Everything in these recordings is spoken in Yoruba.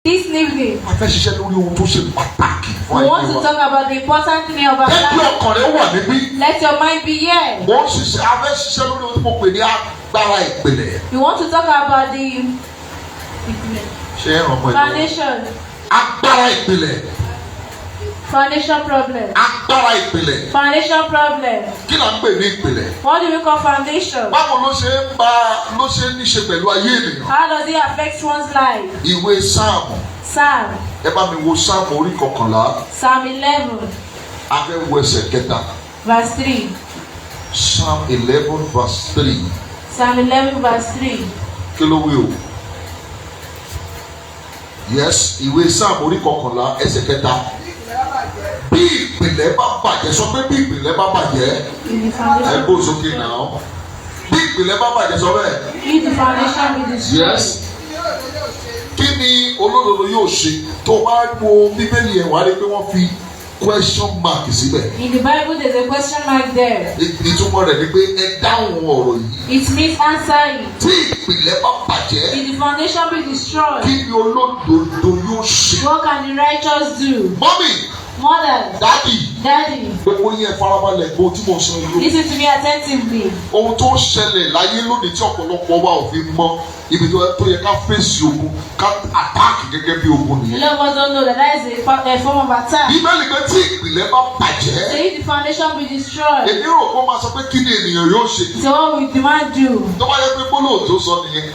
This evening, we want to talk about the important thing of our life. Let your mind be here. We want to talk about the foundation. Foundation problem. Foundation problem. What do we call foundation? How does it affect one's life? Psalm. Psalm 11. Verse 3. Psalm 11 verse 3. Psalm 11 verse 3. Yes, ìwé Psalm orí kọkànlá ẹsẹ̀ kẹta. Bí ìpìlẹ̀ bá bàjẹ́, sọ pé bí ìpìlẹ̀ bá bàjẹ́, ẹ gbó sókè náà. Bí ìpìlẹ̀ bá bàjẹ́ sọ bẹ́ẹ̀. If the foundation be destroyed. Yes. Kí ni olódodo yóò ṣe tó wá wo Bíbélì ẹ̀ wá rí pé wọ́n fi question mark síbẹ̀? In the Bible there is a question mark there. Ìtumọ̀ rẹ̀ ni pé ẹ dáhùn ọ̀rọ̀ yìí. It means answer it. Tí ìpìlẹ̀ bá bàjẹ́. If the foundation be destroyed. Kí ni olódodo yóò ṣe? What can the righteous do? Mọ́mì. Mother. Daddy. Gbogbo yẹn farabalẹ̀ gbọ́ tí mo sọ yìí. Listen to me attentively. Ohun tó ń ṣẹlẹ̀ láyé lónìí tí ọ̀pọ̀lọpọ̀ wa ò fi mọ ibi tó yẹ ká fèsì ogun ká àtáàkì gẹ́gẹ́ bí ogun nìyẹn. A lot of us don't know that is a form of attack. Bíbélì pé tí ìpìlẹ̀ bá bàjẹ́. So if the foundation be destroyed. Èmi rò kó máa sọ pé kí ni ènìyàn yóò ṣe. So what will the man do? Tó bá yẹ pé gbólóhùn tó sọ nìyẹn.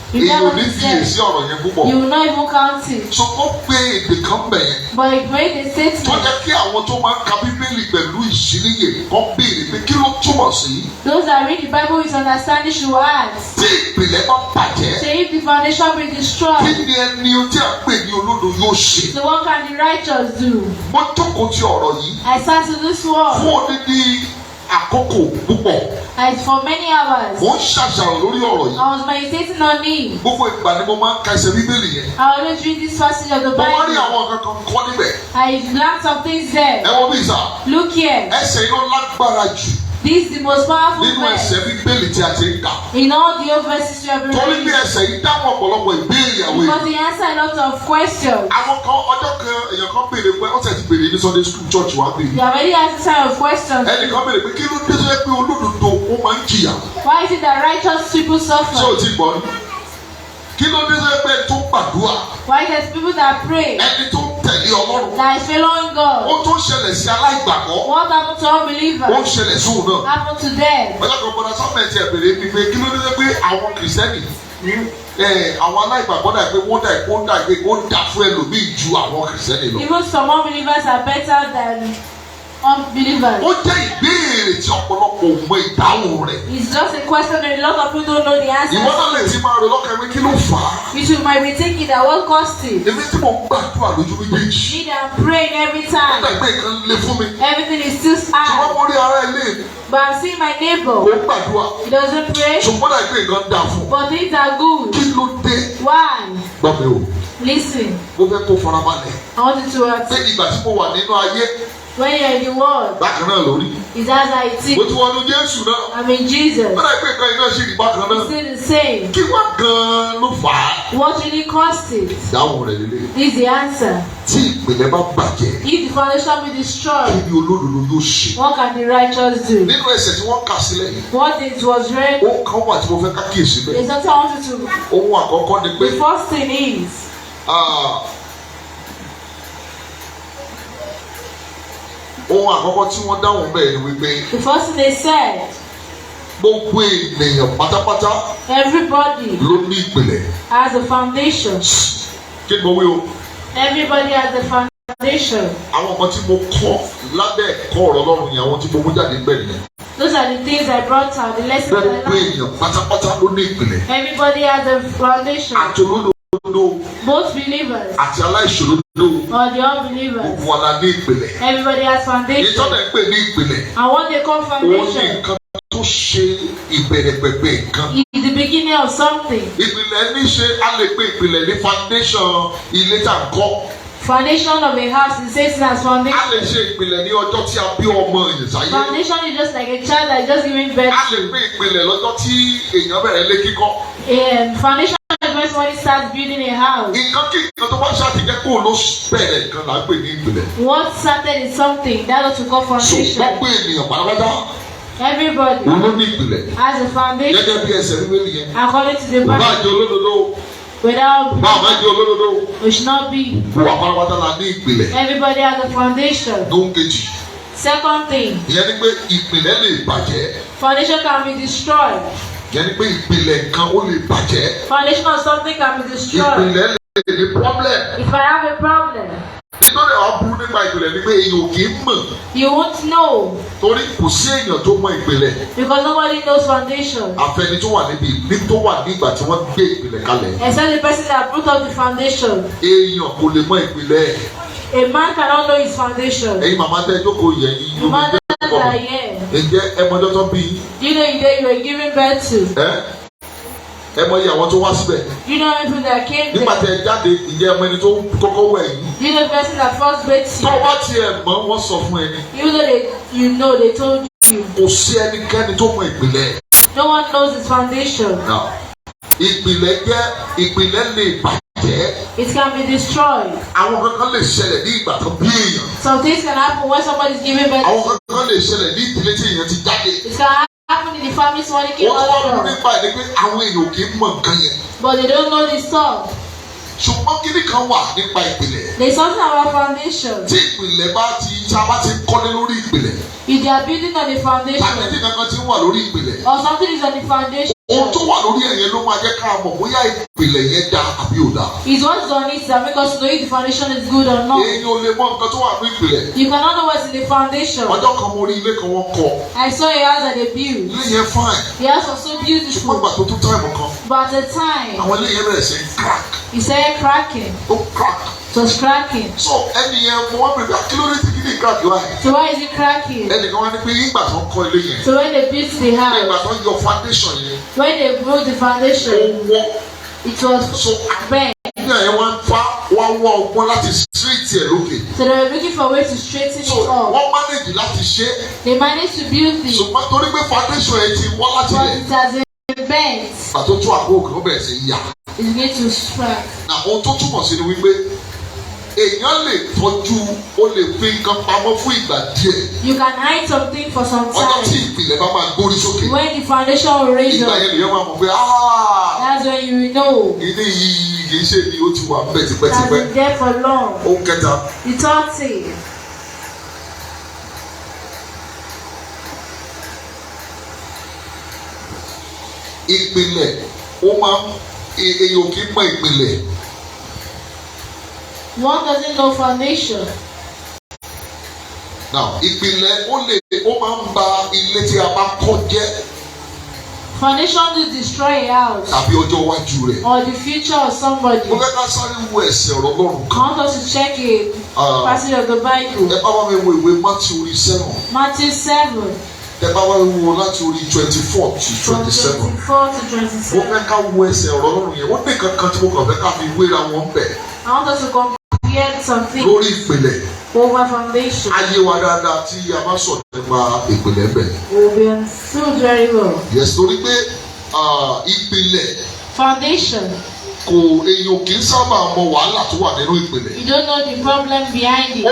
Èyí ò ní fi èsì ọ̀rọ̀ yẹn púpọ̀. You will not even count it. So ó gbé èdè kan bẹ̀ yẹn. But it made a statement. Tó jẹ́ kí àwọn tó máa ń ka Bíbélì pẹ̀lú ìṣíníyè kan béèrè pé kí ló túmọ̀ sí. Those that read the Bible with understanding should ask. Tí ìpìlẹ̀ bá bàjẹ́. So if the foundation be destroyed. Kí ni ẹni tí a pè ní olódo yóò ṣe? So what can the righteous do? Mo jókòó ti ọ̀rọ̀ yìí. I sat to this word. Fún odidi àkókò púpọ̀. And for many hours. Mo ń ṣàṣàrò lórí ọ̀rọ̀ yìí. I was meditating on it. Gbogbo ìgbà ni mo máa ń ka ẹsẹ̀ Bíbélì yẹn. I always read this passage of the Bible. Mo wá rí àwọn kankan kọ́ níbẹ̀. I learned some things there. Ẹ wo bí ìsà. Look here. Ẹsẹ̀ iná lágbára jù. This is the most powerful nínú ẹsẹ̀ Bíbélì tí a ti ń kà. In all the old verses you have been Torí reading. bí ẹsẹ̀ yìí dáhùn ọ̀pọ̀lọpọ̀ ìbéèrè àwọn Because he answered a lot of questions. Àwọn kan ọjọ́ kan èèyàn kan béèrè pé ọ̀sẹ̀ ti béèrè ní Sunday school church wa béèrè. You already asked a kind of questions. Ẹnìkan béèrè pé kí ló dé sọ́yẹ́ pé olódodo ó máa ń jìyà. Why is it that righteous people suffer? Ṣé o ti gbọ́ ní? Kí ló dé sọ́yẹ́ pé ẹni tó gbàdúrà? Why is it people that pray? Ẹni tó tẹ̀lé Ọlọ́run. That is following God. Ó tó ṣẹlẹ̀ sí aláìgbàgbọ́. What happened to unbelievers? Ó ṣẹlẹ̀ sóhun náà. Happened to them. Ọjọ́ kan bọ́dá sọ́mẹ̀tì ẹ̀ béèrè mi pé kí ló dé pé àwọn kìrìsìtẹ́nì àwọn aláìgbàgbọ́ dà pé wọ́n dà fún ẹlòmíì ju àwọn kìrìsìtẹ́nì lọ. Even some unbelievers are better than unbelievers. Ó jẹ́ ìbéèrè tí ọ̀pọ̀lọpọ̀ ò mọ ìdáhùn rẹ̀. It's just a question that a lot of people don't know the answer. Ìwọ náà lè ti máa rò lọ́kàn mi kí ló fà á. You might be thinking that what caused it. Èmi tí mo gbàdúrà lójú méjèèjì. Me that I'm praying every time. Nígbà ìgbà kan lè fún mi. Everything is still Ṣùgbọ́n hard. mo rí ara ilé mi. But I'm seeing my neighbor. Mo gbàdúrà. He doesn't pray. Ṣùgbọ́n ìgbà ìgbà dà fún. But things are good. Kí ló dé? Why? Gbọ́ mi o. Listen. Mo fẹ́ kó farabalẹ̀. I want you to ask. Ṣé ìgbà tí mo wà nínú ayé? When you're in the world. Bákan náà lórí. Is that how it Mo is? ti wọnú Jésù náà. I mean Jesus. Bọ́dà ìgbà ìkan iná ṣì rí bákan náà. It's still the same. Kí wá gan-an ló fà á? What really caused it? Ìdáhùn rẹ̀ lélẹ̀. Is the answer. Tí ìpìlẹ̀ bá bàjẹ́. If the foundation be Kí destroyed, ni olódodo yóò ṣe? what can the righteous do? Nínú ẹsẹ̀ tí wọ́n kà sílẹ̀ yìí. What it was read. Ó kàn wà tí mo fẹ́ ká kíyèsí bẹ́ẹ̀. There's something I want you to. Ohun àkọ́kọ́ ni pé. The first thing is. Ohun àkọ́kọ́ tí wọ́n dáhùn bẹ́ẹ̀ ni wípé. The first thing they said. Gbogbo ènìyàn pátápátá. Everybody. Ló ní ìpìlẹ̀. Has a foundation. Kí ni mo wí o? Everybody has a foundation. Àwọn ọmọ tí mo kọ́ lábẹ́ ẹ̀kọ́ ọ̀rọ̀ Ọlọ́run yẹn àwọn tí mo mú jáde bẹ́ẹ̀ nìyẹn. Those are the things I brought out. The lessons I Gbogbo learned. ènìyàn pátápátá ló ní ìpìlẹ̀. Everybody has a foundation. Àti olódodo. Both believers. Àti aláìṣòdodo. Or the unbelievers. Gbogbo wa la ní ìpìlẹ̀. Everybody has foundation. Ìtọ́nà ń pè ní ìpìlẹ̀. And what they call Ó ní foundation. nǹkan tó ṣe ìbẹ̀rẹ̀ pẹ̀pẹ̀ nǹkan. Is the beginning of something. Ìpìlẹ̀ ní ṣe a lè pe ìpìlẹ̀ ní foundation ilé tá à ń kọ́. Foundation of a house is same as A foundation. lè ṣe ìpìlẹ̀ ní ọjọ́ tí a bí ọmọ èèyàn sáyé. Foundation is just like a child that is just giving birth. A lè pe ìpìlẹ̀ lọ́jọ́ tí èèyàn bẹ̀rẹ̀ lé kíkọ́. Foundation is when somebody starts building a house, what started is something that ought to call foundation. Everybody has a foundation according to the Bible. Without we should not be. Everybody has a foundation. Second thing, foundation can be destroyed. Foundation of something can be destroyed. If I have a problem, you won't know. Because nobody knows foundation. Except the person that brought up the foundation. A man cannot know his foundation. The mothers are here. You know you were giving birth to. You know people that came there. You know the person that first bathed you. You know they told you. No one knows his foundation. It can be destroyed. Some things can happen when somebody is giving birth. It can happen in the family somebody came out. But they don't know the stuff. There's something about foundation. If they are building on the foundation, or something is on the foundation, it's what's on it that makes us know if the foundation is good or not. You cannot know what's in the foundation. I saw a house that they built. The house was so beautiful. But at the time, he started cracking. It was cracking. So why is it cracking? So when they built the house, when they built the foundation, it was bent. So they were looking for a way to straighten it up. They managed to build it. But it has been bent. It's going to strike. You can hide something for some time. When the foundation will raise up, that's when you will know. It has been there for long. The third thing, one doesn't know foundation. Now, foundation to destroy a house or the future of somebody. I want us to check a passage of the Bible. Matthew 7. From 24 to 27. I want us to compare something over foundation. Will be understood very well. Yes, foundation. You don't know the problem behind it.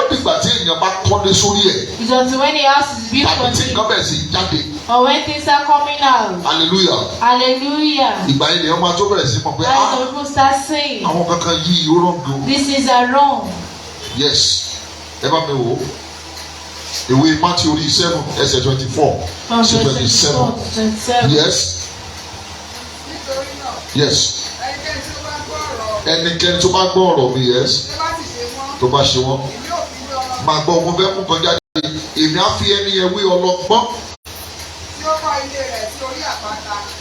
It's until when the house is built on it, or when things are coming out. Hallelujah. Hallelujah. That's when people start saying, this is a wrong. Yes. The way Matthew 7, verse 24. 27. Yes. Yes. Ẹnikẹ́ni tó bá gbọ́ ọ̀rọ̀ mi, yes, tó bá ṣe wọ́n máa gbọ́ ọmọ bẹ́ẹ̀ mú kan jáde, èmi á fi ẹni yẹn wé ọlọ́gbọ́n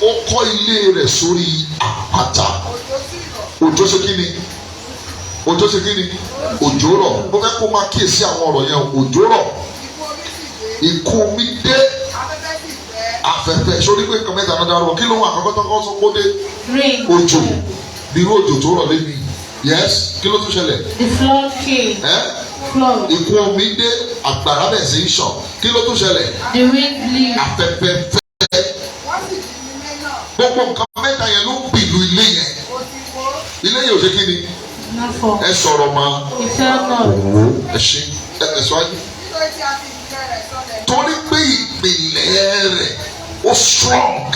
ó kọ́ ilé rẹ̀ sórí àpáta. Òjò ṣe kí ni? Òjò rọ̀. Mo fẹ́ kó máa kíyèsí àwọn ọ̀rọ̀ yẹn. Òjò rọ̀, ìkún omi dé, afẹ́fẹ́. Sórí pé nǹkan mẹ́ta náà dárò, kí ló wà àkọ́kọ́ tó kọ́ sọ kó dé? Òjò. Irú òjò tó rọ̀ lẹ́nu. Yes, kí ló tún ṣẹlẹ̀? The flood came. Flood. Ìkún omi dé, àgbàrá bẹ̀ sí í ṣàn. Kí ló tún ṣẹlẹ̀? The wind blew. Afẹ́fẹ́ fẹ́. Gbogbo nǹkan mẹ́ta yẹn ló ń bìlù ilé yẹn. ilé yìí ò ṣe kí ni. ẹ sọ̀rọ̀ mọ́. òwò ẹ ṣe ẹ tẹ̀síwájú. torí pé ìpìlẹ̀ rẹ̀ ó strong.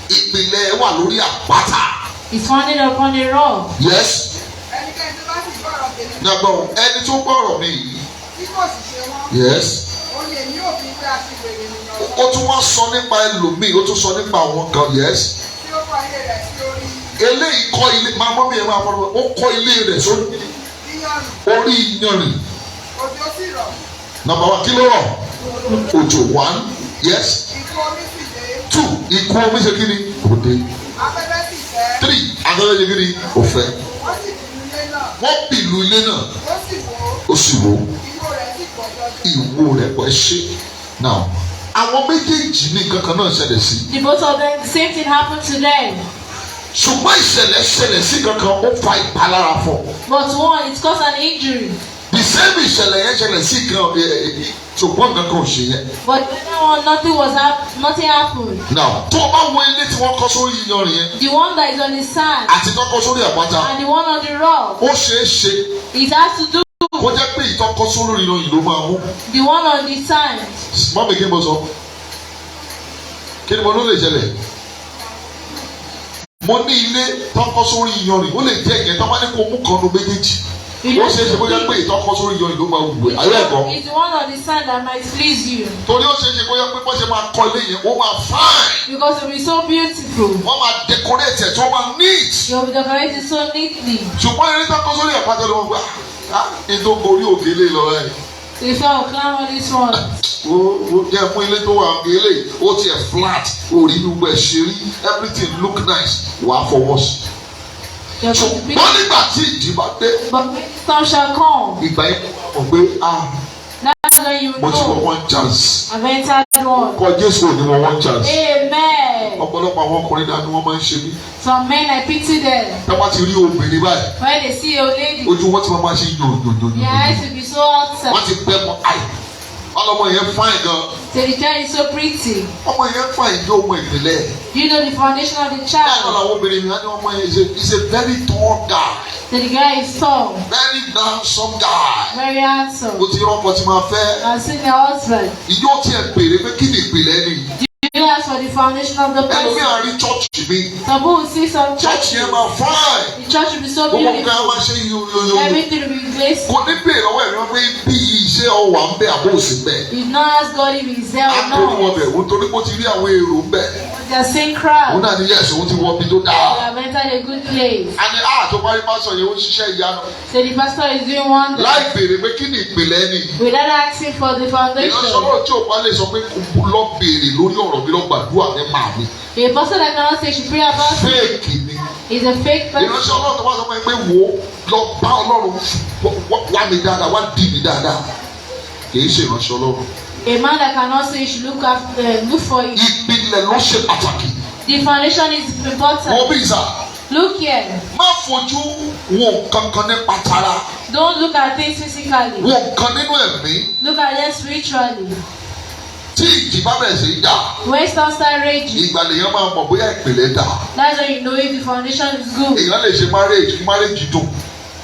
ìpìlẹ̀ wà lórí àpáta. It's founded upon a rock. Yes. Nàgbọ́ ẹni tó gbọ́rọ̀ mi yìí. Yes. Ó tún wá sọ nípa ẹlòmíì, ó tún sọ nípa àwọn kan. Yes. Eléyìí kọ́ ilé, máa mọ́ mi yẹn máa fọ́nà, ó kọ́ ilé rẹ̀ sórí orí iyanrìn. Nàmbà wa kí ló rọ̀? Òjò 1. Yes. 2. Ikú omi ṣe kí ni? Òde. 3. Afẹ́fẹ́ ṣe kí ni? Òfẹ́. Wọ́n bìlù ilé náà. Ó sì wó. Ìwó rẹ̀ pọ̀ ṣe. Now, àwọn méjèèjì ní kankan náà ṣẹlẹ̀ sí. The both of them, the same thing happened to them. Ṣùgbọ́n ìṣẹ̀lẹ̀ ṣẹlẹ̀ sí kankan ó fa ìpalára fún. But one, it caused an injury. The same ìṣẹ̀lẹ̀ yẹn ṣẹlẹ̀ sí kan ṣùgbọ́n kankan ò ṣe yẹn. But the other one, nothing happened. Now, tó o bá wo ilé tí wọ́n kọ́ sórí iyanrìn yẹn. The one that is on the sand. Àti tó kọ́ sórí àpáta. And the one on the rock. Ó ṣeé ṣe. It has to do. Kó jẹ́ pé ìtọ́kọ́ sórí iyanrìn ló máa mú. The one on the sand. Má mi kí n bọ̀ sọ. Kí ni mo ló lè ṣẹlẹ̀? Mo ní ilé tọ́kọ́ sórí iyanrìn, ó lè jẹ́ ìyẹn tó bá ní kó mú kan ló méjèèjì. Ó ṣeé ṣe kó jẹ́ pé ìtọ́kọ́ sórí iyanrìn ló máa wù ẹ́. Ayé ẹ̀kọ́. It's the one on the sand that might please you. Torí ó ṣeé ṣe kó jẹ́ pé bọ́n ṣe máa kọ́ ilé yẹn, ó máa fine. Because it will be so beautiful. Wọ́n máa decorate ẹ̀ tó máa neat. You will decorate it so neatly. Ṣùgbọ́n eré tọ́kọ́ sórí àpáta ló wọ́n gbà. Ètò gorí òkèlè lọ rẹ̀. So if I will climb on this one. Wo jẹ́ fún ilé tó wà nílé, ó tiẹ̀ flat, orí gbogbo ẹ̀ ṣe rí, everything look nice, wàá fọwọ́ sí. Ṣùgbọ́n nígbà tí ìjì bá dé. But when storm shall come. Ìgbà yẹn mọ̀ pé that's when you know. Mo ti wọ one chance. I've entered one. Kọ Jésù ò ní wọ one chance. Amen. Ọ̀pọ̀lọpọ̀ àwọn ọkùnrin náà ni wọ́n máa ń ṣe mí. Some men, I pity them. Tí wọ́n ti rí obìnrin báyìí. When they see a lady. Ojú wọn ti máa ṣe yòòyòòyò. Their eyes will be so outside. Wọ́n ti pẹ́ mọ́ àì. Ọlọ́mọ yẹn fine gan. So the child is so pretty. Ọmọ yẹn fine yóò mọ ìpìlẹ̀. You know the foundation of the child. Báwo làwọn obìnrin mi á ní ọmọ yẹn is a very tall guy. So the guy is tall. Very handsome guy. Very handsome. Mo ti rọ́pò tí máa fẹ́. I've seen the husband. Ìjọ tí ẹ béèrè pé kí ni ìpìlẹ̀ ni. You ask for the foundation of the person. Ẹlòmí àárín church mi. Some people will see some Church yẹn máa fine. The church will be so beautiful. Gbogbo nǹkan máa ṣe yoyoyo. Everything will be blessed. Kò ní bèèrè lọ́wọ́ ẹ̀rọ pé bí iṣẹ́ ọwà ń bẹ àbó òsì bẹ̀. You not ask God if he's there or not. Àpò wọn bẹ̀ wọ́n torí mo ti rí àwọn èrò ń bẹ̀. They are saying crowd. Òun náà ní yẹ̀sùn òun ti wọ ibi tó dáa. They have entered a good place. Àní tó parí pásọ̀ yẹn ó ń ṣiṣẹ́ ìyanu. So the pastor is doing wonders. Láì béèrè pé kí ni ìpìlẹ̀ ni. Without asking for the foundation. Ìránṣẹ́ ọlọ́run tí ò bá lè sọ pé lọ béèrè lórí ọ̀rọ̀ mi lọ gbàdúrà ní màá mi. A person that cannot say she pray about fake ni. Is a fake person. Ìránṣẹ́ ọlọ́run tó bá sọ pé wo lọ bá ọlọ́run wá mi dáadáa wá dì mí dáadáa. Kìí ṣe ìránṣẹ́ ọlọ́run. A man that cannot say she look for it. Ìpìlẹ̀ ló ṣe pàtàkì. The foundation is important. Wọ́n bí ìsà. Look here. Má fojú wo kankan nípa tara. Don't look at things physically. Wo nǹkan nínú ẹ̀mí. Look at them spiritually. Tí ìjì bá bẹ̀rẹ̀ sí í dà. When storms start raging. Ìgbàlè yẹn máa mọ̀ bóyá ìpìlẹ̀ dà. That's when you know if the foundation is good. Èèyàn lè ṣe marriage kí marriage dùn.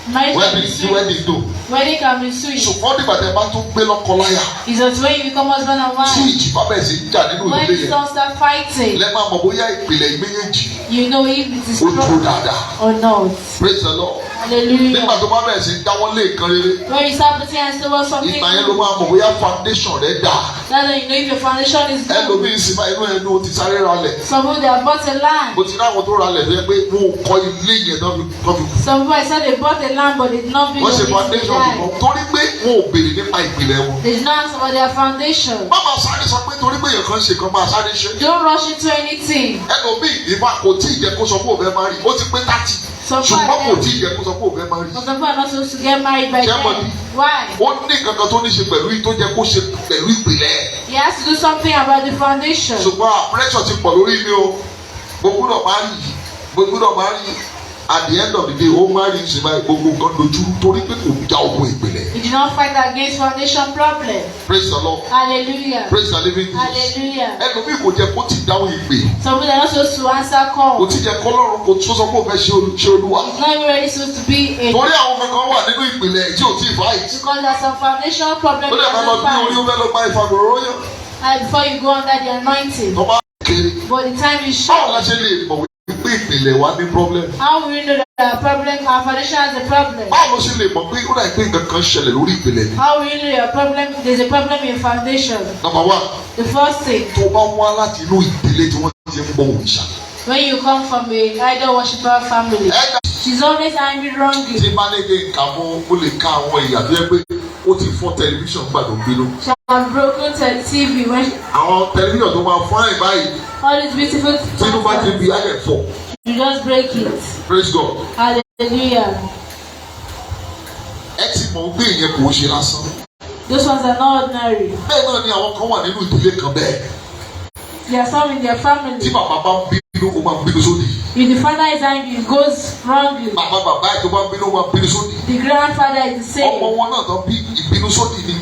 Wedding dùn. Wedding can be sweet. Ṣùgbọ́n nígbà tí ẹ bá tún gbé lọ́kọ láya. It's just when you become husband and wife. Tí ìjì bá bẹ̀rẹ̀ sí í jà nínú When ilé the yẹn. storms start fighting. Lẹ́ máa mọ̀ bóyá ìpìlẹ̀ méjèèjì. You know if it is strong dáadáa. Or not. Praise the Lord. Hallelujah. Nígbà tó bá bẹ̀rẹ̀ sí í dáwọ́ lé nǹkan rere. When you start putting hands towards something. Ìgbà yẹn ló máa mọ̀ bóyá foundation rẹ̀ dà. That's when you know if your foundation is good. Ẹlòmíì sì máa inú ẹnu ti sáré ralẹ̀. Some people they have bought a land. Mo ti rí àwọn tó ralẹ̀ tó yẹ pé wọn ò kọ́ ilé yẹn náà fi. Some people I said they bought a land but they did not build Wọ́n ṣe it. foundation ṣùgbọ́n torí pé wọn ò béèrè nípa ìpìlẹ̀ wọn. They did not ask about their foundation. Máma sáré sọ pé torí pé èèyàn kan ṣe kan máa sáré ṣe. Don't rush into anything. Ẹlòmíì ìbá kò tí ì jẹ́ kó sọ pé òun fẹ́ máa rí ó ti pé 30. Ṣùgbọ́n kò tí ì jẹ́ kó sọ pé òun fẹ́ máa rí. Some people are not supposed to get married by then. Why? Ó ní kankan tó ní ṣe pẹ̀lú tó jẹ́ kó ṣe pẹ̀lú ìpìlẹ̀. He has to do something about the foundation. Ṣùgbọ́n pressure ti pọ̀ lórí mi o. Mo gbúdọ̀ máa rí. at the end of the day ó máa rí ìṣèlú gbogbo nǹkan dojú torí pé kò já ogun ìpìlẹ̀. You did not fight against foundation problem. Praise the Lord. Hallelujah. Praise the living Jesus. Hallelujah. Ẹlòmíì kò jẹ́ kó ti dáhùn ìpè. Some people are not supposed to answer call. Kò ti jẹ́ kó lọ́rùn kò tó sọ pé ó fẹ́ ṣe Olúwa. It's not even really supposed to be a. Torí àwọn kankan wà nínú ìpìlẹ̀ tí ò tí ì fight. Because there's some foundational problem. Ó lè máa lọ bí orí ó fẹ́ lọ bá ìfagbọ̀rọ̀ yàn. And before you go under the anointing. Tó bá kéré. But the time is short. Báwo la ṣe lè mọ̀ wípé ìpìlẹ̀ wa ní problem? How will you know that our foundation has a problem? Báwo ló ṣe lè mọ̀ pé ó dà pé nǹkan kan ṣẹlẹ̀ lórí ìpìlẹ̀ ni? How will you know your problem? There's a problem in foundation. Number one. The first thing. Tó bá wá láti inú ìdílé tí wọ́n ti ń bọ òrìṣà. When you come from a idol worshiper family. She's always angry wrongly. Tí bá lè dé nǹkan mú ó lè ká àwọn ìyá tó yẹ pé ó ti fọ́ tẹlifíṣàn gbàdọ̀ bínú. She has broken the TV when she. Àwọn tẹlifíṣàn tó máa fún àyè báyìí. All these beautiful. Tínú bá ti bí ayẹ̀ fọ́. You just break it. Praise God. Hallelujah. Ẹ ti mọ̀ pé ìyẹn kò ṣe lásán. Those ones are not ordinary. Bẹ́ẹ̀ náà ni àwọn kan wà nínú ìdílé kan bẹ́ẹ̀. There are some in their family. Tí bàbá bá ń bínú ó máa ń bínú sódì. If the father is angry, it goes wrongly. Bàbá ẹ̀ tó bá ń bínú ó máa ń bínú sódì. The grandfather is the same. Ọmọ wọn náà tán bí ìbínú sódì ni.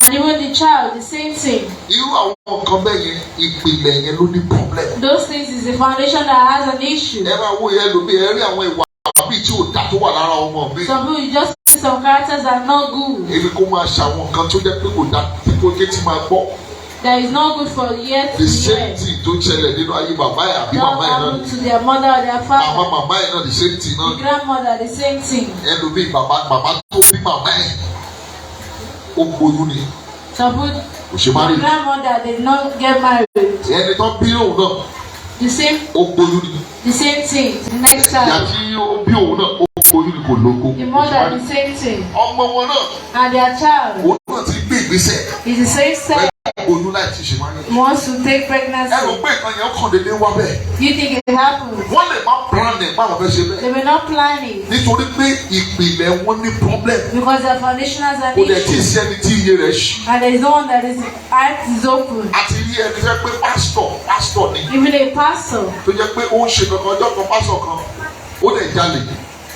And even the child, the same thing. Irú àwọn nǹkan bẹ́ẹ̀ yẹn ìpìlẹ̀ yẹn ló ní problem. Those things is the foundation that has an issue. Ẹ máa wo yẹn lómi ẹ rí àwọn ìwà àbí tí ò dá tó wà lára ọmọ mi. Some people you just see some characters that are not good. Èmi kò máa ṣàwọn nǹkan tó jẹ́ pé kò dá tí kò ké tí máa gbọ́. That is not good for years to the years. same thing tó ṣẹlẹ̀ nínú ayé bàbá ẹ̀ àbí màmá ẹ̀ náà. Don't happen to their mother or their father. Màmá ẹ̀ náà the same thing náà. The grandmother the same thing. Ẹlòmíì bàbá tó bí màmá ẹ̀ ó gboyún ni. Some people. The grandmother did not get married. Ẹni tó bí òun náà. The same. Ó gboyún ni. The same thing. The next time. Ìyá tí ó bí òun náà ó gboyún ni kò lógo. The mother the same thing. Ọmọ wọn náà. And their child. Òun náà ti gbé ìgbésẹ̀. It's the same step. Oyún láì ti ṣe máa ń yẹ. Wants to take pregnancy. Ẹ rò pé nǹkan yẹn kàn dédé wá bẹ́ẹ̀. You think it happens? Wọ́n lè má plan ẹ̀ báwọn fẹ́ ṣe bẹ́ẹ̀. They were not planning. Nítorí pé ìpìlẹ̀ wọn ní problem. Because their foundation has an issue. Kò dẹ̀ tí ì sí ẹni tí iye rẹ̀ ṣí. And there is no one that is eyes is open. Àti rí ẹni fẹ́ pé pásítọ̀ ni. Even a pastor. Tó jẹ́ pé ó ń ṣe kankan ọjọ́ kan pásítọ̀ kan ó lè jalè.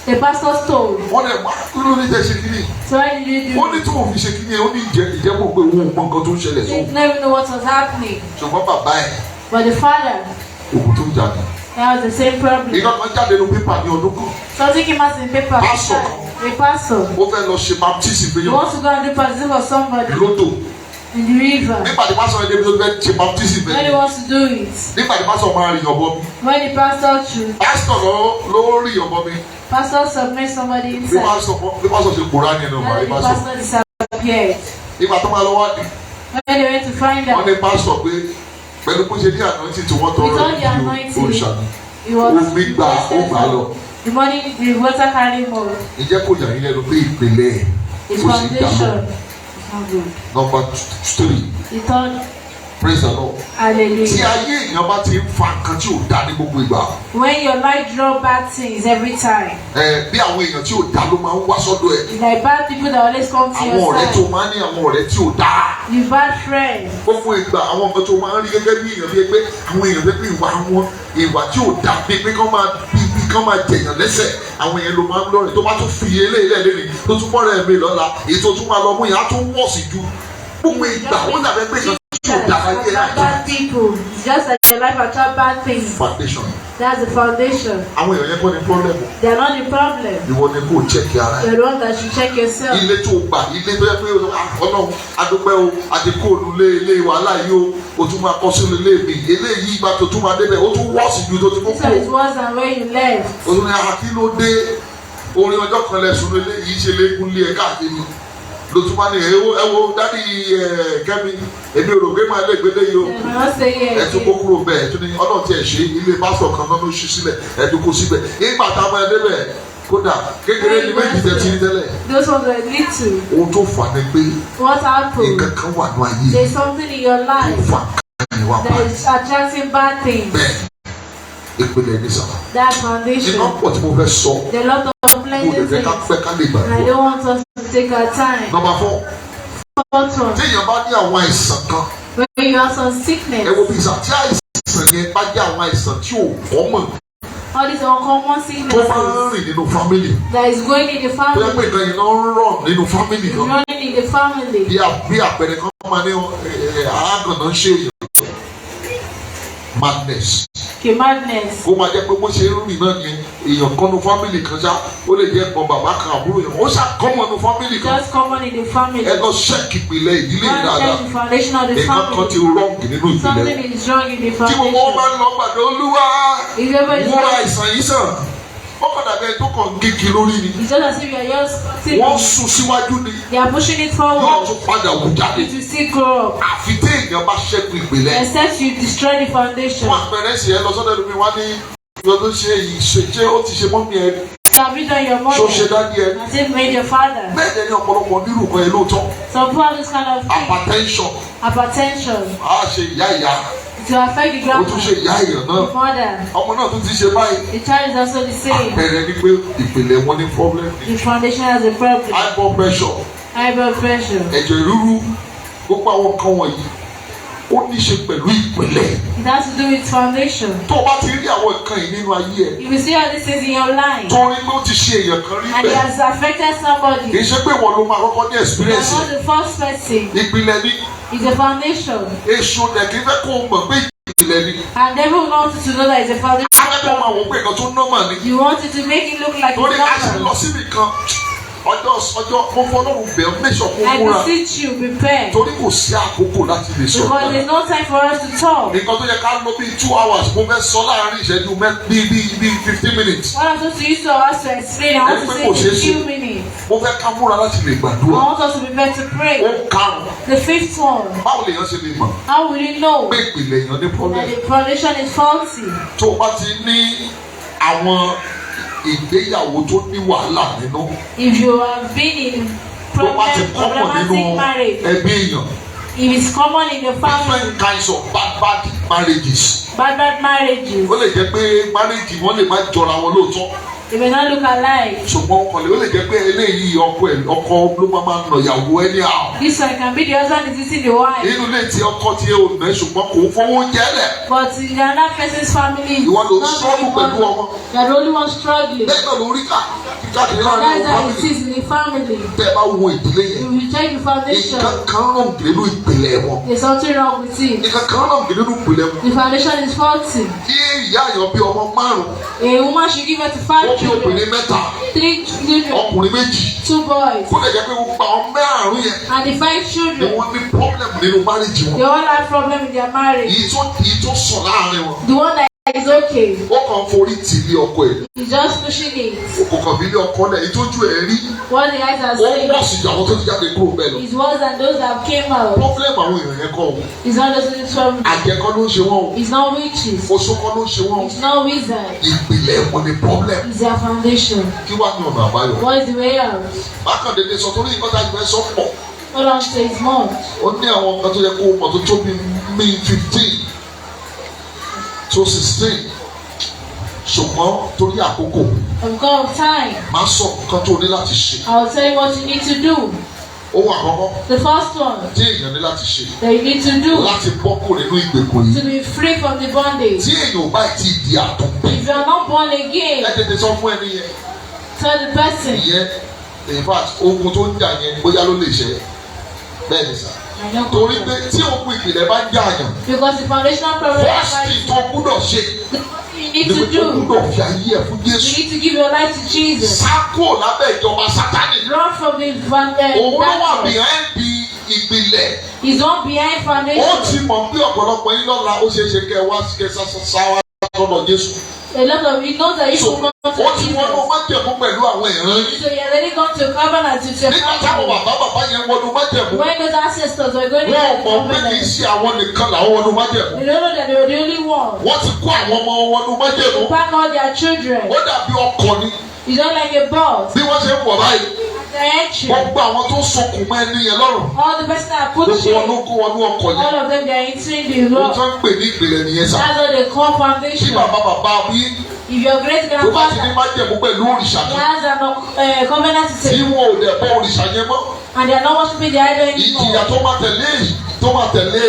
The pastor stole. Wọ́n lè má kúrò ní ìjẹ́ ṣe kiri. So why did you do? Ó ní tí mo fi ṣe kiri yẹn ó ní ìjẹ́pọ̀ pé òun mọ nǹkan tó ń ṣẹlẹ̀ He sóhun. didn't even know what was happening. Ṣùgbọ́n bàbá ẹ̀. But the father. Òkú tó ń jalè. That was the same problem. Ìgbà kan jáde nínú pépà ní ọdún kan. Something came out in the paper. Pastor. A pastor. Ó fẹ́ lọ ṣe baptism fún He yàn. wants to go and do baptism for somebody. Lódò. In the river. Nígbà tí pásítọ̀ ẹni tó fẹ́ ṣe baptism When he fẹ́. wants to do it. Nígbà tí pásítọ̀ máa rìn ọ̀bọ mi. When the pastor choose. Pásítọ̀ ló rí ọ̀bọ mi. Pastor submit somebody Bí inside. pásítọ̀ ṣe kóra ni ẹnu ọ̀bọ And rẹ̀ the pásítọ̀. pastor disappeared. Ìgbà tó máa lọ wá ní. When they went to find Wọ́n out. ní pásítọ̀ pé pẹ̀lú bó ṣe ní anointing tí wọ́n tọrọ With all the ìdí anointing. òrìṣà ni. He was. Omi gbà ó gbà lọ. The money, the water carried more. Ìjẹ́ kò yà yín lẹ́nu pé ìpìlẹ̀ His ó sì dá lọ. foundation is not good. Number 3. The third. Praise the Lord. Tí Hallelujah. ayé èèyàn bá ti ń fa nǹkan tí ò dá ní gbogbo ìgbà. When your life draw bad things every time. Bí àwọn èèyàn tí ò dá ló máa ń wá sọ́dọ̀ ẹ̀. It's like bad people that always come to Àwọn your ọ̀rẹ́ tó side. máa ń ní àwọn ọ̀rẹ́ tí ò dá. You bad friends. Gbogbo ìgbà àwọn nǹkan tó máa ń rí gẹ́gẹ́ bí èèyàn bíi pé àwọn èèyàn bíi pé ìwà tí ò dá bíi pé kán máa jẹ̀yàn lẹ́sẹ̀ àwọn èèyàn ló máa ń lọ́rẹ̀ tó bá tún fi eléyìí lẹ́ẹ̀lẹ́rìí tó tún bọ́ rẹ̀ mi lọ́la èyí tó tún máa lọ mú yẹn á tún wọ̀ sí ju gbogbo ìgbà ó dàbẹ́ pé kan tí ò dá ayé ẹ̀ Bad people. It's just like your life attract bad things. foundation. That's the foundation. Àwọn èèyàn yẹn kọ́ ni problem. They are not the problem. Ìwọ ni kò check ara ẹ̀. You're the one that should check yourself. Ilé tó gbà ilé tó yẹ pé Ọlọ́run adúpẹ́ o àti kóòlù ilé wàhálà yìí o tún máa kọ́ sínú ilé mi eléyìí ìgbà tó tún máa débẹ̀ ó tún wọ́ọ̀sì ju tó ti kó This one is worse than where you left. o tún ní àkí ló dé orin ọjọ́ kan lẹ́sùn ilé yìí ṣe léegun lé ẹ̀ káàkiri ló tún máa ní ẹ wo dádì Kẹ́mi èmi ò rò pé máa lè gbélé yìí o ẹ tún kó kúrò bẹ́ẹ̀ ẹ tún ní Ọlọ́run tí ẹ ṣe ilé pásítọ̀ kan náà ló ṣí sílẹ̀ ẹ tún kó síbẹ̀ ìgbà táwọn ẹ débẹ̀ kódà kékeré ni méjì tẹ ti ń tẹ́lẹ̀. Those ones were little. Ohun tó fà ni pé. What happened? Nǹkan kan wà ní ayé. There is something in your life. Tó fà kàn wá báyìí. That is attracting bad things. Bẹ́ẹ̀ ìpìlẹ̀ ní sábà. That foundation. Iná pọ̀ tí mo fẹ́ sọ. There are a lot of plenty things. Mo lè fẹ́ ká lè gbàgbọ́. I don't want us to take our time. Number 4. Fourth one. Téèyàn bá ní àwọn àìsàn kan. When you have some sickness. Ẹ wo bí ìsà tí àìsàn yẹn bá jẹ́ àwọn àìsàn tí ò kọ́mọ̀ All these uncommon sicknesses. That is going in the family. Running in the family. Madness. Okay, madness. Kó máa jẹ́ pé bó ṣe ń rìn náà ni èèyàn kan nu family kan ṣá ó lè jẹ́ ẹ̀gbọ́n bàbá kan àbúrò yẹn ó ṣá common nu family kan. Just common in the family. Ẹ lọ ṣẹ́ẹ̀kì ìpìlẹ̀ ìdílé dáadáa. Check the foundation of the family. Nǹkan kan ti wrong nínú ìpìlẹ̀. Something is wrong in the foundation. Tí gbogbo wọn bá ń lọ gbàdé Olúwa wọ́n àìsàn yìí sàn. Ó kàn dàbí ẹni tó kàn gígì lórí ni. It's just as if you are just sitting. Wọ́n sún síwájú ni. They are pushing it forward. Yóò tún padà wù jáde. It will still grow up. Àfi tí èèyàn bá ṣẹ́kù ìpìlẹ̀. Except you destroy the foundation. Wọ́n àpẹẹrẹ sí ẹ lọ sọ́dọ̀ ẹlòmíì wá ní ìjọ tó ṣe ìṣèjẹ́ ó ti ṣe mọ́mí ẹ. Have you done your mother? Ṣó ṣe dádì ẹ. Has it made your father? Bẹ́ẹ̀ ni ọ̀pọ̀lọpọ̀ nírú kan ẹ lóòótọ́. Some people have this kind of thing. Hypertension. Hypertension. A ṣe ìyá. To affect the grandma. Ó tún ṣe ìyá èèyàn náà. The mother. Ọmọ náà tún ti ṣe báyìí. The child is also the same. Àpẹẹrẹ ni pé ìpìlẹ̀ wọn ní problem. The foundation has a problem. High blood pressure. High blood pressure. Ẹ̀jẹ̀ ríru gbogbo àwọn kan wọ̀nyí ó ní ṣe pẹ̀lú ìpìlẹ̀. It has to do with foundation. Tó o bá ti rí àwọn nǹkan yìí nínú ayé ẹ̀. If you see all these things in your life. Torí pé ó ti ṣe èèyàn kan rí bẹ́ẹ̀. And it has affected somebody. Kì í ṣe pé ìwọ ló máa kọ́kọ́ ní experience. You are not the first person. Ìpìlẹ̀ ni. It's a foundation. Èso dẹ̀ kí fẹ́ kó o mọ̀ pé ìpìlẹ̀ ni. And everyone wants to know that it's a foundation. Akẹ́kọ̀ọ́ máa wọ pé nǹkan tó normal ni. You wanted to make it look like it's normal. Torí a ṣe lọ síbi kan. Ọjọ́ mo fọlọ́run bẹ̀ mẹ́sọ̀ kó múra. I beseech you, prepare. Torí kò sí àkókò láti lè sọ̀rọ̀. Because there is no time for us to talk. Nǹkan tó yẹ ká lọ bíi 2 hours mo fẹ́ sọ láàárín ìṣẹ́jú bíi 15 minutes. What I'm supposed to use to us to explain, I want to say in a few minutes. Mo fẹ́ ká múra láti lè gbàdúrà. I want us to prepare to pray. Ó karùn-ún. The fifth one. Báwo lèèyàn ṣe lè mọ̀? How will you know? Pé ìpìlẹ̀ èèyàn ní problem. That the foundation is faulty. Tó o bá ti ní àwọn ìgbéyàwó tó ní wàhálà nínú. If you have been in problematic marriage. Ẹbí èèyàn. If it's common in the family. Different kinds of bad marriages. Bad marriages. Ó lè jẹ́ pé marriage wọn lè má jọra wọn lóòótọ́. They may not look alike. Ṣùgbọ́n ọkọlẹ̀ ó lè jẹ́ pé eléyìí ọkọ ló máa ń nà ìyàwó anyhow. This one can be the husband is eating the wife. Inú ilé tí ọkọ ti ò nà ṣùgbọ́n kò fọwọ́ jẹ́lẹ̀. But in another person's family. Ìwọ ló ń struggle pẹ̀lú ọmọ. You are the only one struggling. Bẹ́ẹ̀ náà ló rí káàkiri láàrin àwọn family. That's how it is in the family. Tẹ́ ẹ bá wo ìdílé yẹn. If you check the foundation. Nǹkan kan ràn nínú ìpìlẹ̀ wọn. There's something wrong with it. Nǹkan kan ràn nínú ìpìlẹ̀ wọn. The foundation is faulty. Kí ìyá àyàn bí ọmọ 5. A woman should give birth to 5 children. Ó bí obìnrin 3. 3 children. Ọkùnrin 2. 2 boys. Kó lè jẹ́ pé gbogbo àwọn 5 yẹn. And the 5 children. Ni wọ́n ní problem nínú marriage wọn. They all have problem in their marriage. Èyí tó sọ láàrin wọn. The one that is okay. Ó kàn forí tì ní ọkọ ẹ̀. He's just pushing it. Kò kàn bí ní ọkọ náà ìtọ́jú ẹ̀ rí. What the guys are saying. Ó wọ̀ sí ju àwọn tó ti jáde kúrò bẹ́ẹ̀ lọ. It's worse than those that came out. Problem àwọn èèyàn yẹn kọ́ o. It's not just this from. Àjẹkọ́ ló ń ṣe wọ́n o. It's not witches. Oṣó kọ́ ló ń ṣe wọ́n o. It's not wizard. Ìpìlẹ̀ wọn ni problem. It's their foundation. Kí wàá ní ọ̀nà àbáyọ? What is the way out? Bákan dédé sọ torí nǹkan tá a fẹ́ sọ pọ̀. Hold on to his mouth. Ó ní àwọn nǹkan tó yẹ kó o mọ̀ tó tóbi mí 15 to 16. Ṣùgbọ́n torí àkókò. Because of time. Máa sọ nǹkan tó o ní láti ṣe. I will tell you what you need to do. Ohun àkọ́kọ́. The first one. Tí èèyàn ní láti ṣe. That you need to do. Láti bọ́ kúrò nínú ìgbèkùn yìí. To be free from the bondage. Tí èèyàn ò bá ti di àtúnbí. If you are not born again. Ẹ tètè sọ fún ẹni yẹn. Tell the person. Ìyẹn in fact ogun tó ń jà yẹn bóyá ló lè ṣe bẹ́ẹ̀ ni sà. Torí pé tí ogun ìpìlẹ̀ bá ń jà yàn. Because the foundational problem. First thing tó gbúdọ̀ ṣe. You need to do. You need to give your life to Jesus. Sákò lábẹ́ ìjọba Sátánì. Run from the foundation. Òun ló wà behind the ìpìlẹ̀. He's not behind foundation. Ó ti mọ̀ pé ọ̀pọ̀lọpọ̀ yín lọ́la ó ṣeé ṣe kẹ́ wá sáwá sọ́dọ̀ Jésù. A lot of you know that you will come to Jesus. Ó ti wọnú májẹ̀mú pẹ̀lú àwọn ìran yìí. So you already come to covenant with your family. Nígbà táwọn bàbá yẹn wọnú májẹ̀mú. When those ancestors were going to covenant. Wọ́n mọ̀ pé kì í ṣe àwọn nìkan làwọn wọnú májẹ̀mú. They don't know that they were the only ones. Wọ́n ti kó àwọn ọmọ wọnú májẹ̀mú. They pack all their children. Ó dàbí ọkọ̀ ni. It's not like a bus. Bí wọ́n ṣe ń wọ̀ báyìí. Wọ́n gba àwọn tó sokùn mọ́ ẹni yẹn lọ́rùn. All the person that put shame. Gbogbo wọn ló ọkọ̀ yẹn. All of them they are entering the law. Wọ́n tún ń pè ní ìpìlẹ̀ nìyẹn sá. That's what they call foundation. Kí bàbá bí. If your great grandfather. Tó bá ti ní májẹ̀mú pẹ̀lú òrìṣà kan. He has a covenant to say. Tí wọn ò dẹ̀ bọ òrìṣà yẹn mọ́. And they are not worshiping the idol anymore. Ìjìyà tó máa tẹ̀lé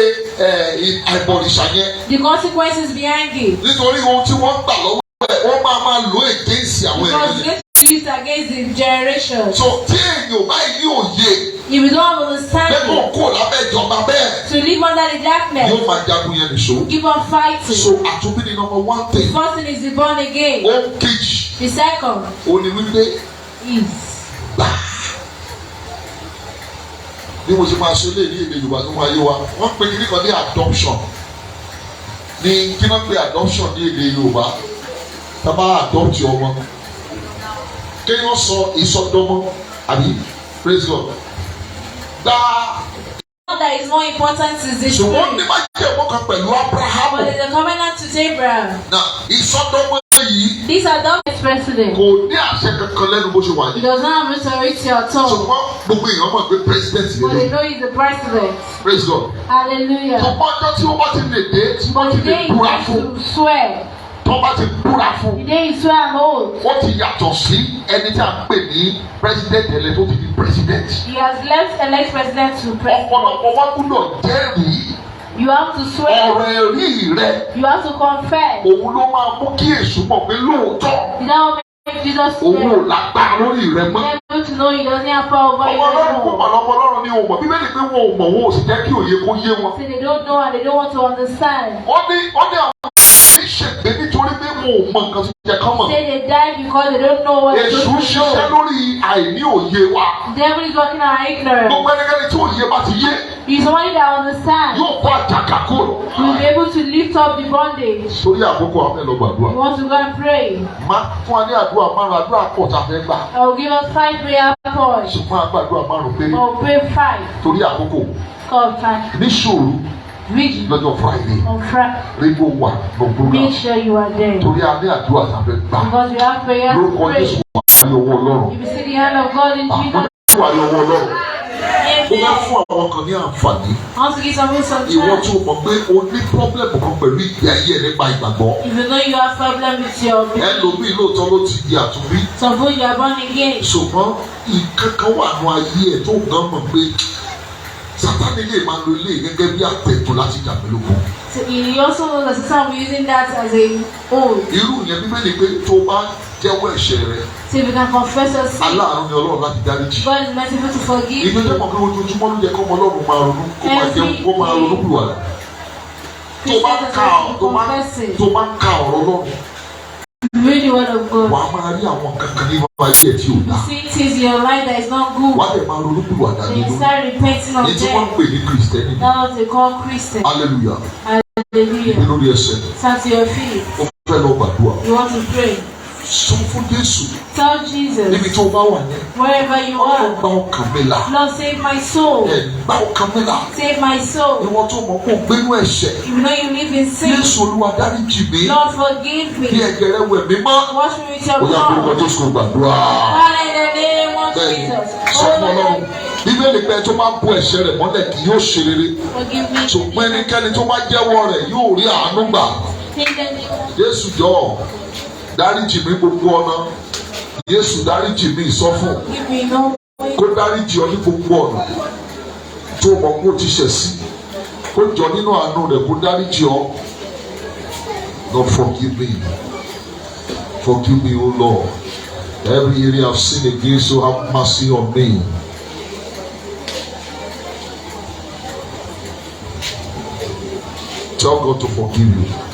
àìbọ̀rìṣà yẹn. The consequences behind it. Nítorí ohun tí wọ́n gbà lọ́wọ́. ó máa lo against àwọn ènìyàn. Used against the generation. So tí èèyàn ò bá ní òye. If you don't have understanding. Bẹ́ẹ̀ kò lábẹ́ ìjọba bẹ́ẹ̀. To live under the darkness. Yóò máa jagun yẹn nìṣó. Keep on fighting. So àtúnbí ni number one thing. The first thing is the born again. Ó kejì. The second. Ó ní wípé. Is. Gbà. Bí mo ṣe máa ṣe lé ní èdè Yorùbá tó máa yé wa, wọ́n pe kíní kan ní adoption. Ní kí wọ́n pe adoption ní èdè Yorùbá? Tá bá adopt ọmọ. Kéèyàn sọ ìsọdọmọ àbí praise God. That is more important is the spirit. Ṣùgbọ́n ní máa jẹ́ ọmọ kan pẹ̀lú Abraham. But it's a covenant to Abraham. Now ìsọdọmọ yìí. This adopted president. Kò ní àṣẹ kankan lẹ́nu bó ṣe wà yìí. He does not have authority at all. Ṣùgbọ́n gbogbo èèyàn mọ̀ pé president yìí. But they know he's the president. Praise God. Hallelujah. Ṣùgbọ́n ọjọ́ tí wọ́n bá ti lè dé tí wọ́n ti lè búra fún. Swear. Tó bá ti búra fún. The day he swear and oath. Ó ti yàtọ̀ sí ẹni tí a ń pè ní president ẹlẹ́ tó ti di president. He has left elect president to president. Ọ̀pọ̀lọpọ̀ wa gbọ́dọ̀ jẹ́rìí. You have to swear. Ọ̀rọ̀ ẹ̀rí rẹ. You have to confess. Òun ló máa mú kí èṣù mọ̀ pé lóòótọ́. That make Jesus swear. Òun ò lágbára lórí rẹ mọ́. They able to know he doesn't have power over you. Ọlọ́run kò pàlọ́pọ̀ Ọlọ́run ní òmò. Bíbélì pé wọn ò mọ̀ wọn ò sì jẹ́ kí òye kó yé wọn. Say they don't know and they don't want to understand. Ó ní àwọn ìṣègbè nítorí pé wọn ò mọ nǹkan tó yẹ kán mọ̀. Say they die because they don't know what they're Èṣù supposed to know. ṣiṣẹ́ lórí àìní òye wa. The devil is working on our ignorance. Gbogbo ẹnikẹ́ni tí òye bá ti yé. He's somebody that understands. Yóò kó àjàgà kúrò. He will be able to lift up the bondage. Sórí àkókò àwọn ẹlọgbà àdúrà. You want to go and pray. Má fún wa ní àdúrà márùn àdúrà pọ̀ tá a fẹ́ gbà. I will give us 5 prayer points. Ṣùgbọ́n àgbàdúrà márùn pé. I will pray 5. Torí àkókò. God time. Ní ṣòro. Vigil. Lọ́jọ́ Friday. On Friday. Rainbow wà lọ́gbọ́n. Make sure you are there. Torí a ní àdúrà tá a fẹ́ gbà. Because you have prayer to Lórúkọ pray. Jésù wà ní ọwọ́ Ọlọ́run. You will see the hand of God in Jesus. Wà ní ọwọ́ Ọlọ́run. Ó bá fún àwọn kan ní àǹfààní. I want to give some time. Ìwọ tó mọ̀ pé o ní pọ́blẹ́mù kan pẹ̀lú ìgbé ayé ẹ̀ nípa ìgbàgbọ́. If you know you have problem with your belief. Ẹlòmíì lóòótọ́ ló ti di àtúnbí. Suppose you are born again. Ṣùgbọ́n ìkankan wà nù ayé ẹ̀ tó gan mọ̀ pé Sátánì lè máa lo ilé gẹ́gẹ́ bí àtẹ̀tò láti dàbí lóko. So he also knows that Satan will be using that as a oath. Irú yẹn Bíbélì pé tó bá jẹ́wọ́ ẹ̀ṣẹ̀ rẹ. So if you can confess your sin. Aláàánú ni Ọlọ́run láti dáríjì. God is merciful to forgive. Ìgbésẹ̀ mọ̀ pé ojoojúmọ́ ló yẹ kọ́ ọmọ Ọlọ́run máa ronú kó máa ronú pìwàdà. Tó bá ń ka ọ̀rọ̀ Ọlọ́run. Read the word of God. Wàá máa rí àwọn kankan nínú ayé ẹ̀ tí ò dá. See things in your life that is not good. Wàá dẹ̀ máa ronú pìwàdà Then nínú. you start repenting of Ní tí wọ́n ń them. pè ní Kristẹni. That's what they call Christian. Hallelujah. Hallelujah. Ìgbé lórí ẹsẹ̀. Stand to your feet. Ó fẹ́ lọ gbàdúrà. You want to pray. Sọ fún Jésù. Tell Jesus. Níbi tó bá wà yẹn. Wherever you are. Ọlọ́run gba ọkàn mi là. Lord, save my soul. Gba ọkàn mi là. Save my soul. Ìwọ tó mọ̀ kó gbénú ẹ̀ṣẹ̀. You know you live in sin. Jésù Olúwa dáríjì mi. Lord, forgive me. Bí ẹ̀jẹ̀ rẹ̀ wẹ̀ mí mọ́. Wash me with your Ó yá blood. kó tó sọ gbàdúrà. Father, in the name of Bẹ́ẹ̀ni, Jesus. sọ fún Ọlọ́run. Bíbélì pé tó bá bú ẹ̀ṣẹ̀ rẹ̀ mọ́lẹ̀ kì yóò ṣe rere. Forgive me. Ṣùgbọ́n ẹnikẹ́ni tó bá jẹ́wọ́ rẹ̀ yóò rí àánú gbà. Jésù jọ̀ọ́ dáríjì mi gbogbo ọ̀nà. Jésù dáríjì mi ìsọfún. Kó dáríjì ọ ní gbogbo ọ̀nà tó mọ̀ kó ti ṣẹ̀ sí. Kó jọ nínú àánú rẹ̀ kó dáríjì ọ. Lord, forgive me. Forgive me, O Lord. Every area I've sinned against you, have mercy on me. Tell God to forgive you.